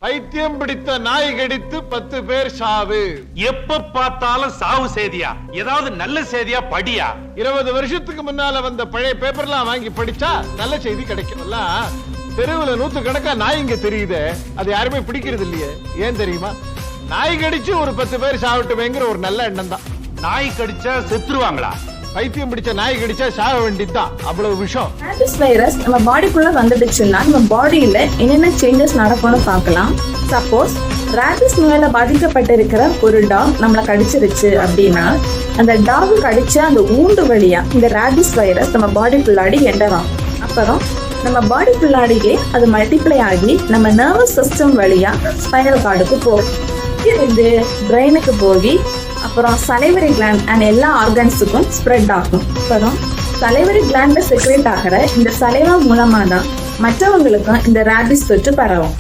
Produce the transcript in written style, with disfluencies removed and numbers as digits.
பைத்தியம் பிடித்த நாய் கடித்து 10 பேர் சாவு. எப்ப பார்த்தாலும் சாவு செய்தியா? ஏதாவது நல்ல செய்தியா படியா? 20 வருஷத்துக்கு முன்னால வந்த பழைய பேப்பர்லாம் வாங்கி படிச்சா நல்ல செய்தி கிடைக்கும்ல. தெருவுல 100 கணக்கா நாய் இங்க தெரியுதே, அது யாருமே பிடிக்கிறது இல்லையே. ஏன் தெரியுமா? நாய் கடிச்சு ஒரு 10 பேர் சாவட்டுமேங்கிற ஒரு நல்ல எண்ணம் தான். நாய் கடிச்சா செத்துருவாங்களா? பைத்தியம் பிடிச்ச நாய் கடிச்சா சாக வேண்டியதுதான், அவ்வளவு விஷம். ராபிஸ் வைரஸ் நம்ம பாடிக்குள்ள வந்துடுச்சுன்னா நம்ம பாடியில என்னென்ன சேஞ்சஸ் நடக்கும்னு பார்க்கலாம். சப்போஸ் ராபிஸ் நோயால பாதிக்கப்பட்டிருக்கிற ஒரு டாக் நம்மளை கடிச்சிருச்சு அப்படின்னா, அந்த டாக் கடிச்ச அந்த ஊண்டு வழியா இந்த ராபிஸ் வைரஸ் நம்ம பாடிக்குள்ளாடி என்டர் ஆகும். அப்புறம் நம்ம பாடிக்குள்ளாடியே அது மல்டிப்ளை ஆகி நம்ம நர்வஸ் சிஸ்டம் வழியா ஸ்பைனல் கார்டுக்கு போகும். இருந்து பிரெயினுக்கு போய் அப்புறம் சலைவரி கிளாண்ட் அண்ட் எல்லா ஆர்கன்ஸுக்கும் ஸ்ப்ரெட் ஆகும். அப்புறம் சலைவரி கிளாண்ட்ல செக்ரேட் ஆகிற இந்த சலைவா மூலமா தான் மற்றவங்களுக்கும் இந்த ராபிஸ் தொற்று பரவும்.